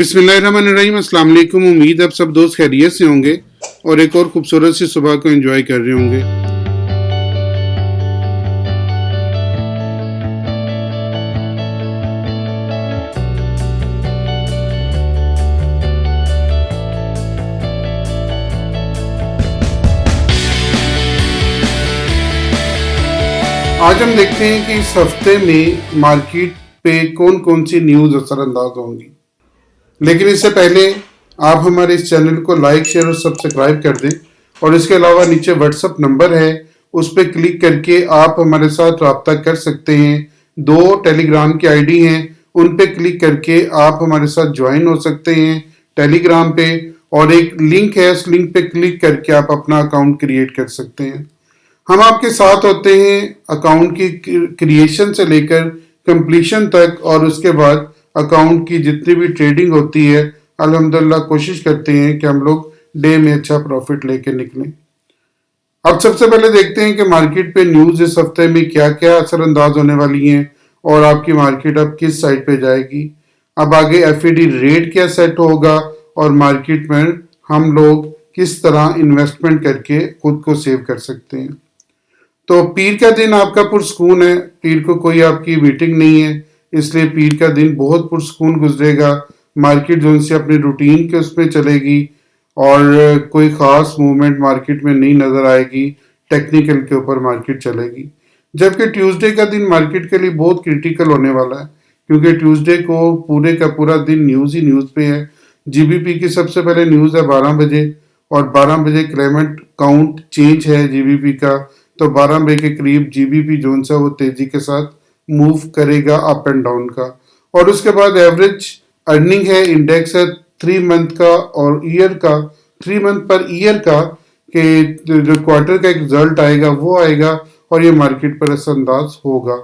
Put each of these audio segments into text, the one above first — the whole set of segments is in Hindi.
बिस्मिल्लाहिर्रहमानिर्रहीम। अस्सलाम वालेकुम। उम्मीद आप सब दोस्त खैरियत से होंगे और एक और खूबसूरत सी सुबह को एंजॉय कर रहे होंगे। आज हम देखते हैं कि इस हफ्ते में मार्केट पे कौन कौन सी न्यूज़ असरअंदाज होंगी। लेकिन इससे पहले आप हमारे इस चैनल को लाइक, शेयर और सब्सक्राइब कर दें और इसके अलावा नीचे व्हाट्सएप नंबर है, उस पर क्लिक करके आप हमारे साथ रब्ता कर सकते हैं। 2 टेलीग्राम की आईडी हैं, उन पे क्लिक करके आप हमारे साथ ज्वाइन हो सकते हैं टेलीग्राम पे, और एक लिंक है, उस लिंक पे क्लिक करके आप अपना अकाउंट क्रिएट कर सकते हैं। हम आपके साथ होते हैं अकाउंट की क्रिएशन से लेकर कंप्लीशन तक, और उसके बाद अकाउंट की जितनी भी ट्रेडिंग होती है अल्हम्दुलिल्लाह कोशिश करते हैं कि हम लोग डे में अच्छा प्रॉफिट लेके निकलें। अब सबसे पहले देखते हैं कि मार्केट पे न्यूज़ इस हफ्ते में क्या क्या असरअंदाज होने वाली हैं और आपकी मार्केट अब किस साइड पे जाएगी। अब आगे एफईडी रेट क्या सेट होगा और मार्केट में हम लोग किस तरह इन्वेस्टमेंट करके खुद को सेव कर सकते हैं। तो पीर का दिन आपका पुरसकून है, पीर को कोई आपकी मीटिंग नहीं है, इसलिए पीर का दिन बहुत पुरसकून गुजरेगा। मार्केट जो से अपनी रूटीन के उसमें चलेगी और कोई ख़ास मूवमेंट मार्केट में नहीं नज़र आएगी, टेक्निकल के ऊपर मार्केट चलेगी। जबकि ट्यूसडे का दिन मार्केट के लिए बहुत क्रिटिकल होने वाला है, क्योंकि ट्यूसडे को पूरे का पूरा दिन न्यूज़ ही न्यूज़ पे है। जीबीपी की सबसे पहले न्यूज़ है 12 बजे, और 12 बजे क्लेमेंट काउंट चेंज है जीबीपी का, तो 12 बजे के करीब जीबीपी जोन सा वो तेजी के साथ मूव करेगा अप एंड डाउन का। और उसके बाद एवरेज अर्निंग है, इंडेक्स है 3 मंथ का और ईयर का, 3 मंथ पर ईयर का, कि जो क्वार्टर का एक रिजल्ट आएगा वो आएगा और ये मार्केट पर असरअंदाज होगा।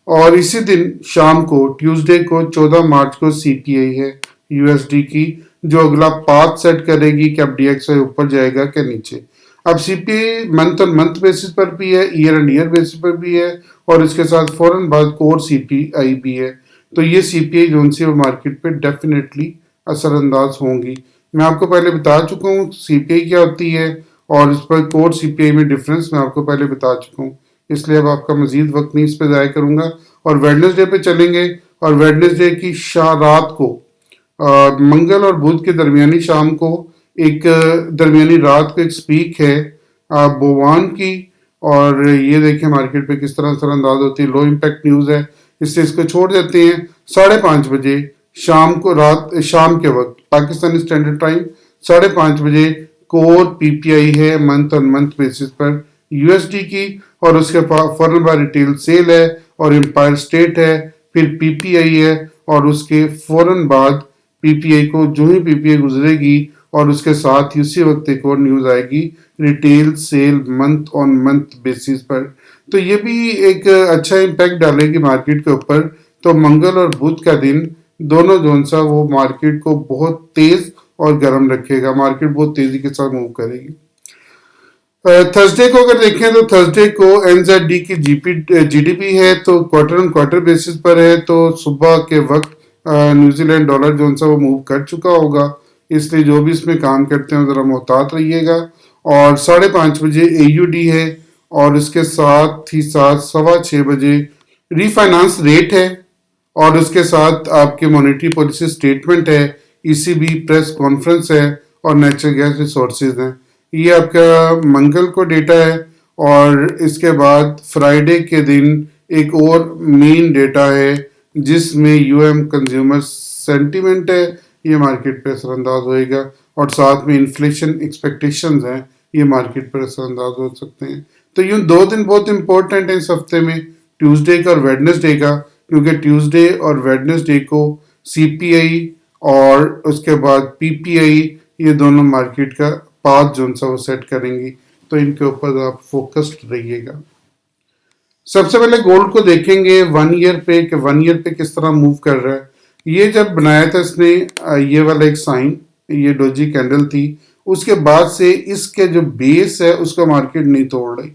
और इसी दिन शाम को ट्यूसडे को 14 मार्च को सीपीआई है यूएसडी की, जो अगला पाथ सेट करेगी कि अब डीएक्सआई ऊपर जाएगा क्या नीचे। अब CPI month on month basis पर भी है, ईयर एंड ईयर बेसिस पर भी है, और इसके साथ फौरन बाद कोर सीपीआई भी है। तो ये सीपीआई जोन सी वो मार्केट पे डेफिनेटली असरअंदाज होंगी। मैं आपको पहले बता चुका हूँ सीपीआई क्या होती है, और इस पर कोर सीपीआई में डिफरेंस मैं आपको पहले बता चुका हूँ, इसलिए अब आपका मजीद वक्त नहीं इस पर ज़ाया करूँगा। और वेडनेसडे पे चलेंगे, और वेडनेसडे की रात को मंगल और बुध के दरमियानी शाम को एक दरमियानी रात को एक स्पीक है बोवान की, और ये देखें मार्केट पे किस तरह असरअंदाज होती है। लो इम्पैक्ट न्यूज़ है, इससे इसको छोड़ देते हैं। 5:30 बजे शाम को, शाम के वक्त पाकिस्तानी स्टैंडर्ड टाइम 5:30 बजे कोर पीपीआई है मंथ ऑन मंथ बेसिस पर यूएसडी की, और उसके फौरन बाद रिटेल सेल है और एम्पायर स्टेट है, फिर पीपीआई है, और उसके फौरन बाद पीपीआई को जो ही पीपीआई गुजरेगी और उसके साथ ही उसी वक्त एक और न्यूज़ आएगी retail sale month on month basis पर। तो ये भी एक अच्छा इम्पैक्ट डालेगी मार्केट के ऊपर। तो मंगल और बुध का दिन दोनों जोन सा वो मार्केट को बहुत तेज और गर्म रखेगा, मार्केट बहुत तेजी के साथ मूव करेगी। थर्सडे को अगर देखें तो थर्सडे को एनजेडी की जीडीपी है, तो क्वार्टर ऑन क्वार्टर बेसिस पर है, तो सुबह के वक्त न्यूजीलैंड डॉलर जो सा वो मूव कर चुका होगा, इसलिए जो भी इसमें काम करते हैं ज़रा मोहतात रहिएगा। और 5:30 बजे एयूडी है, और इसके साथ ही साथ 6:15 बजे रीफाइनेंस रेट है, और उसके साथ आपके मॉनेटरी पॉलिसी स्टेटमेंट है, ईसीबी प्रेस कॉन्फ्रेंस है, और नेचुरल गैस रिसोर्सेज हैं। ये आपका मंगल को डेटा है, और इसके बाद फ्राइडे के दिन एक और मेन डेटा है जिसमें यूएम कंज्यूमर सेंटीमेंट है, ये मार्केट पे असरअंदाज होएगा, और साथ में इन्फ्लेशन एक्सपेक्टेशंस हैं, ये मार्केट पर असरअंदाज हो सकते हैं। तो यूँ 2 दिन बहुत इंपॉर्टेंट है इस हफ्ते में, ट्यूसडे का और वेडनेसडे का, क्योंकि ट्यूसडे और वेडनेसडे को सीपीआई और उसके बाद पीपीआई ये दोनों मार्केट का पाथ जो सा वो सेट करेंगी, तो इनके ऊपर आप फोकस्ड रहिएगा। सबसे पहले गोल्ड को देखेंगे 1 ईयर पे कि 1 ईयर पे किस तरह मूव कर रहा है। ये जब बनाया था इसने ये वाला एक साइन, ये डोजी कैंडल थी, उसके बाद से इसके जो बेस है उसका मार्केट नहीं तोड़ रही,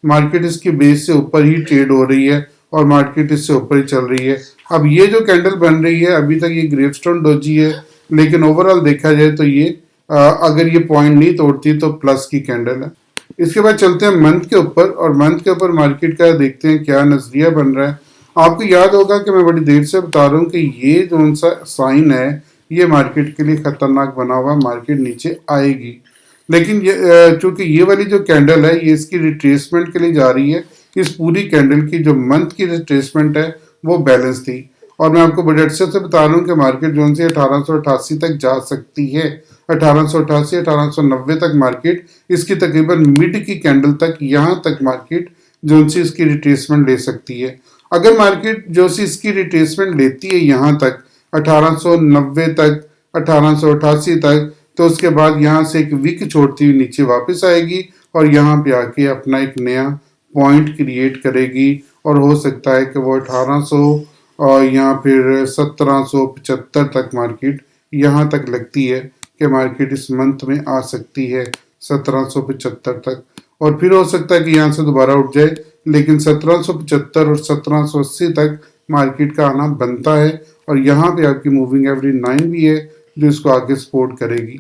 मार्केट इसके बेस से ऊपर ही ट्रेड हो रही है और मार्केट इससे ऊपर ही चल रही है। अब ये जो कैंडल बन रही है, अभी तक ये ग्रेवस्टोन डोजी है, लेकिन ओवरऑल देखा जाए तो ये अगर ये पॉइंट नहीं तोड़ती तो प्लस की कैंडल है। इसके बाद चलते हैं मंथ के ऊपर, और मंथ के ऊपर मार्केट का देखते हैं क्या नजरिया बन रहा है। आपको याद होगा कि मैं बड़ी देर से बता रहा हूँ कि ये जो सा साइन है ये मार्केट के लिए खतरनाक बना हुआ, मार्केट नीचे आएगी। लेकिन ये चूंकि ये वाली जो कैंडल है ये इसकी रिट्रेसमेंट के लिए जा रही है, इस पूरी कैंडल की जो मंथ की रिट्रेसमेंट है वो बैलेंस थी। और मैं आपको बड़े अच्छे से बता रहा हूँ कि मार्केट जो से 1888 तक जा सकती है, 1888 1890 तक मार्केट इसकी तकरीबन मिड की कैंडल तक, यहाँ तक मार्केट जो सी इसकी रिट्रेसमेंट ले सकती है। अगर मार्केट जो सी इसकी रिट्रेसमेंट लेती है यहाँ तक 1890 तक, 1888 तक, तो उसके बाद यहाँ से एक विक छोड़ती हुई नीचे वापस आएगी और यहाँ पे आके अपना एक नया पॉइंट क्रिएट करेगी। और हो सकता है कि वो 1800 और या फिर 1775 तक मार्केट यहाँ तक लगती है कि मार्केट इस मंथ में आ सकती है 1775 तक। और फिर हो सकता है कि यहाँ से दोबारा उठ जाए, लेकिन 1775 और 1780 तक मार्केट का आना बनता है। और यहाँ पे आपकी मूविंग एवरेज 9 भी है जो इसको आगे सपोर्ट करेगी।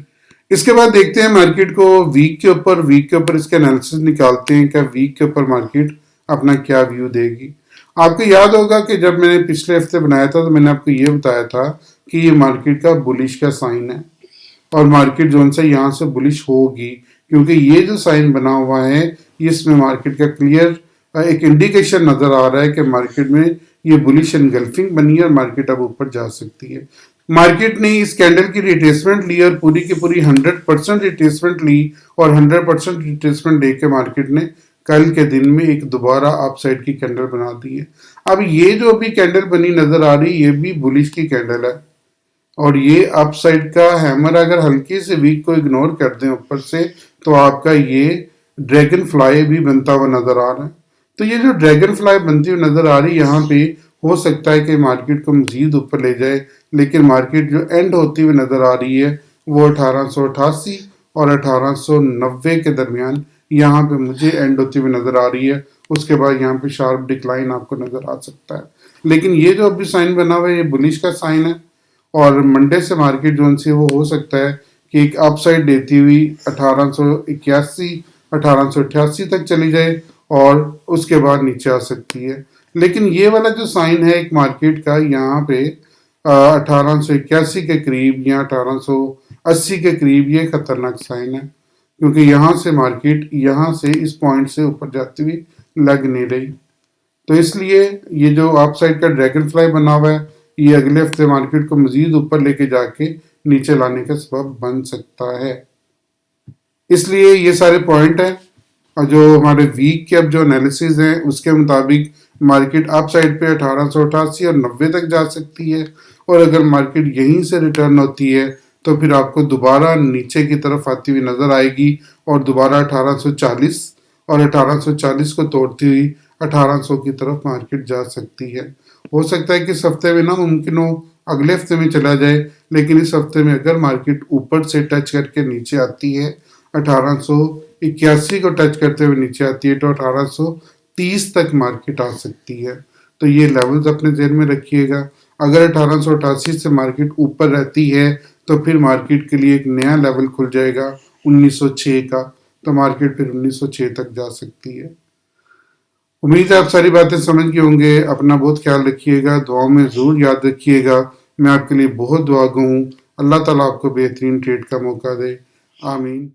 इसके बाद देखते हैं मार्केट को वीक के ऊपर। वीक के ऊपर इसके एनालिसिस निकालते हैं, क्या वीक के ऊपर मार्केट अपना क्या व्यू देगी। आपको याद होगा कि जब मैंने पिछले हफ्ते बनाया था तो मैंने आपको ये बताया था कि ये मार्केट का बुलिश का साइन है और मार्केट जो है यहाँ से बुलिश होगी, क्योंकि ये जो साइन बना हुआ है इसमें मार्केट का क्लियर एक इंडिकेशन नजर आ रहा है कि मार्केट में ये बुलिश एनगल्फिंग बनी है और मार्केट अब ऊपर जा सकती है। मार्केट ने इस कैंडल की रिट्रेसमेंट ली और पूरी की पूरी 100% रिट्रेसमेंट ली और 100% रिट्रेसमेंट लेके मार्केट ने कल के दिन में एक दोबारा अपसाइड की कैंडल बना दी है। अब ये जो अभी कैंडल बनी नजर आ रही है ये भी बुलिश की कैंडल है और ये अपसाइड का हैमर अगर हल्की से वीक को इग्नोर कर दें ऊपर से तो आपका ये ड्रैगन फ्लाई भी बनता हुआ नजर आ रहा है। तो ये जो ड्रैगन फ्लाई बनती हुई नजर आ रही है यहाँ पे हो सकता है कि मार्केट को मजीद ऊपर ले जाए, लेकिन मार्केट जो एंड होती हुई नजर आ रही है वो 1888 और 1890 के दरमियान यहाँ पे मुझे एंड होती हुई नजर आ रही है। उसके बाद यहाँ पे शार्प डिक्लाइन आपको नजर आ सकता है, लेकिन ये जो अभी साइन बना हुआ है ये बुलिश का साइन है और मंडे से मार्केट जो है वो हो सकता है कि एक अपसाइड देती हुई 1881 1888 तक चली जाए और उसके बाद नीचे आ सकती है। लेकिन ये वाला जो साइन है एक मार्केट का यहाँ पे 1881 के करीब या 1880 के करीब ये खतरनाक साइन है, क्योंकि यहाँ से मार्केट यहाँ से इस पॉइंट से ऊपर जाती हुई लग नहीं रही। तो इसलिए ये जो अपसाइड का ड्रैगन फ्लाई बना हुआ है ये अगले हफ्ते मार्केट को मजीद ऊपर लेके जाके नीचे लाने का सबब बन सकता है। इसलिए ये सारे पॉइंट हैं और जो हमारे वीक के अब जो एनालिसिस है उसके मुताबिक मार्केट अप साइड पे 1888 और 90 तक जा सकती है और अगर मार्केट यहीं से रिटर्न होती है तो फिर आपको दोबारा नीचे की तरफ आती हुई नजर आएगी और दोबारा 1840 और 1840 को तोड़ती हुई 1800 की तरफ मार्केट जा सकती है। हो सकता है कि इस हफ्ते में ना मुमकिन हो अगले हफ्ते में चला जाए, लेकिन इस हफ्ते में अगर मार्केट ऊपर से टच करके नीचे आती है 1881 को टच करते हुए नीचे आती है तो 1830 तक मार्केट आ सकती है। तो ये लेवल्स अपने जेहन में रखिएगा। अगर 1888 से मार्केट ऊपर रहती है तो फिर मार्केट के लिए एक नया लेवल खुल जाएगा 1906 का, तो मार्केट फिर 1906 तक जा सकती है। उम्मीद है आप सारी बातें समझ गए होंगे। अपना बहुत ख्याल रखिएगा, दुआओं में जरूर याद रखिएगा। मैं आपके लिए बहुत दुआ गो हूँ। अल्लाह ताला आपको बेहतरीन ट्रेड का मौका दे। आमीन।